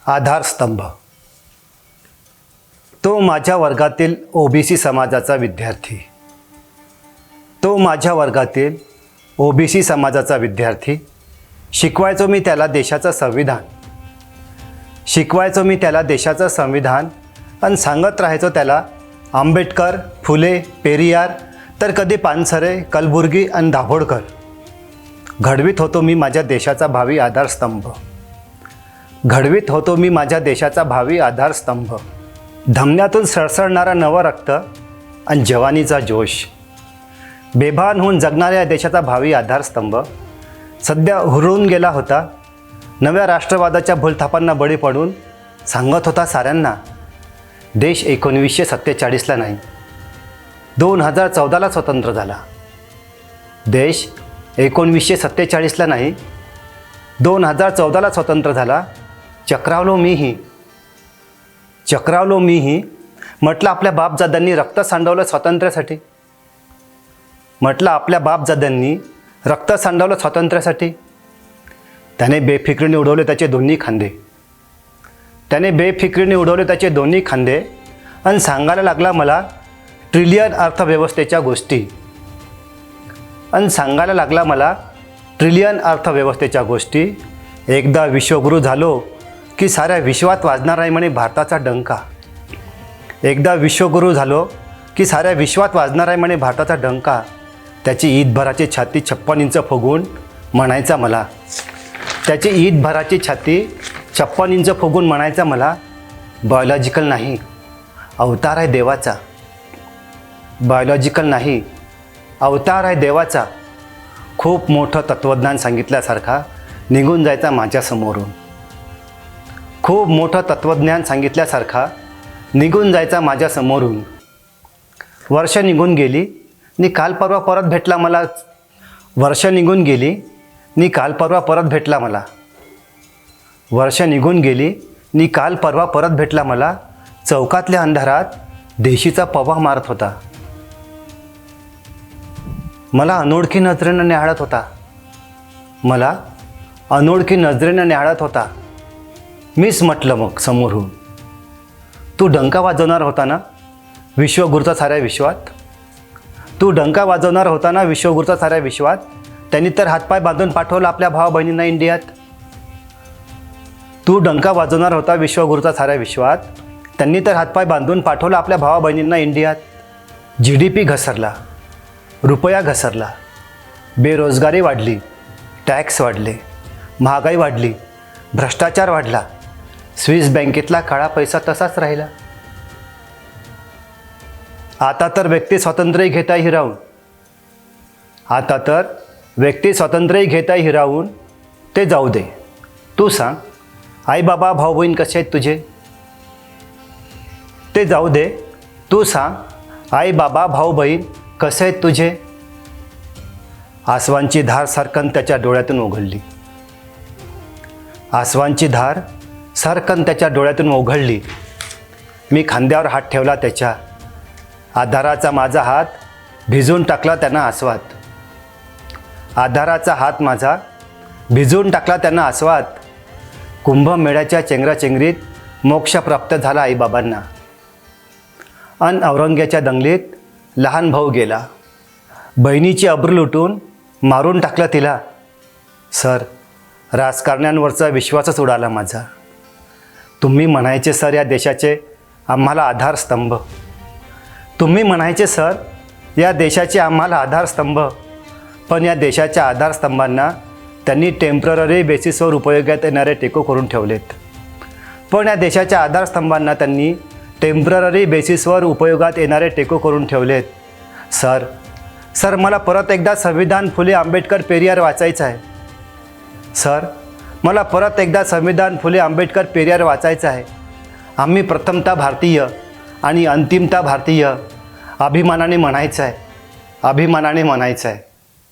आधारस्तंभ. तो माझ्या वर्गातील ओबीसी समाजाचा विद्यार्थी. तो माझ्या वर्गातील ओबीसी समाजाचा विद्यार्थी. शिकवायचो मी त्याला देशाचं संविधान. शिकवायचो मी त्याला देशाचं संविधान आणि सांगत राहायचो त्याला आंबेडकर, फुले, पेरियार, तर कधी पानसरे, कलबुर्गी आणि दाभोळकर. घडवीत होतो मी माझ्या देशाचा भावी आधारस्तंभ. घडवीत होतो मी माझ्या देशाचा भावी आधारस्तंभ. धमन्यातून सळसळणारा नवं रक्त आणि जवानीचा जोश. बेभान होऊन जगणाऱ्या देशाचा भावी आधारस्तंभ सध्या हुरळून गेला होता. नव्या राष्ट्रवादाच्या भूलथापांना बळी पडून सांगत होता साऱ्यांना, देश 1947ला नाही 2014ला स्वतंत्र झाला. देश 1947ला नाही 2014ला स्वतंत्र झाला. चक्रावलो मीही. म्हटलं आपल्या बापजाद्यांनी रक्त सांडवलं स्वातंत्र्यासाठी. म्हटलं आपल्या बापजाद्यांनी रक्त सांडवलं स्वातंत्र्यासाठी. त्याने बेफिक्रीने उडवले त्याचे दोन्ही खांदे. त्याने बेफिक्रीने उडवले त्याचे दोन्ही खांदे आणि सांगायला लागला मला ट्रिलियन अर्थव्यवस्थेच्या गोष्टी. एकदा विश्वगुरू झालो की साऱ्या विश्वात वाजणार आहे म्हणे भारताचा डंका. एकदा विश्वगुरू झालो की साऱ्या विश्वात वाजणार आहे म्हणे भारताचा डंका. त्याची ईदभराची छाती 56 इंच फुगून म्हणायचा मला. त्याची ईदभराची छाती 56 इंच फुगून म्हणायचा मला, बायोलॉजिकल नाही अवतार आहे देवाचा. बायोलॉजिकल नाही अवतार आहे देवाचा. खूप मोठं तत्त्वज्ञान सांगितल्यासारखा निघून जायचा माझ्यासमोरून. खूप मोठं तत्त्वज्ञान सांगितल्यासारखा निघून जायचा माझ्यासमोरून. वर्ष निघून गेली नि काल परवा परत भेटला मला. वर्ष निघून गेली नि काल परवा परत भेटला मला. वर्ष निघून गेली नि काल परवा परत भेटला मला. चौकातल्या अंधारात देशीचा पवा मारत होता. मला अनोळखी नजरेनं न्याहाळत होता. मला अनोळखी नजरेनं न्याहाळत होता. मीच म्हटलं मग समोरून, तू डंका वाजवणार होता ना विश्वगुरूचा साऱ्या विश्वात. तू डंका वाजवणार होता ना विश्वगुरूचा साऱ्या विश्वात. त्यांनी तर हातपाय बांधून पाठवलं आपल्या भावा बहिणींना इंडियात. तू डंका वाजवणार होता विश्वगुरूचा साऱ्या विश्वात. त्यांनी तर हातपाय बांधून पाठवलं आपल्या भावा बहिणींना इंडियात. GDP घसरला, रुपया घसरला, बेरोजगारी वाढली, टॅक्स वाढले, महागाई वाढली, भ्रष्टाचार वाढला. स्विस बँकेतला काळा पैसा तसाच राहिला. आता तर व्यक्ती स्वातंत्र्य घेता हिरावून. आता तर व्यक्ती स्वातंत्र्य घेता हिरावून. ते जाऊ दे, तू सांग आई बाबा भाऊ बहीण कसे आहेत तुझे. ते जाऊ दे, तू सांग आई बाबा भाऊ बहीण कसे आहेत तुझे. आसवांची धार सरकन त्याच्या डोळ्यातून ओघळली. आसवांची धार सरकन त्याच्या डोळ्यातून ओघळली. मी खांद्यावर हात ठेवला त्याच्या. आधाराचा माझा हात भिजवून टाकला त्यानं आसवात. आधाराचा हात माझा भिजवून टाकला त्यानं आसवात. कुंभमेळ्याच्या चेंगराचेंगरीत मोक्ष प्राप्त झाला आईबाबांना. अन औरंग्याच्या दंगलीत लहान भाऊ गेला. बहिणीची अब्रू लुटून मारून टाकलं तिला. सर, राजकारण्यांवरचा विश्वासच उडाला माझा. तुम्ही म्हणायचे सर या देशाचे आम्हाला आधारस्तंभ. तुम्ही म्हणायचे सर या देशाचे आम्हाला आधारस्तंभ. पण या देशाच्या आधारस्तंभांना त्यांनी टेम्पररी बेसिसवर उपयोगात येणारे टेको करून ठेवलेत. पण या देशाच्या आधारस्तंभांना त्यांनी टेम्पररी बेसिसवर उपयोगात येणारे टेको करून ठेवलेत. सर मला परत एकदा संविधान, फुले, आंबेडकर, पेरियार वाचायचं आहे. सर, मला परत एकदा संविधान, फुले, आंबेडकर, पेरियार वाचायचं आहे. आम्ही प्रथमतः भारतीय आणि अंतिमतः भारतीय. अभिमानाने म्हणायचं आहे.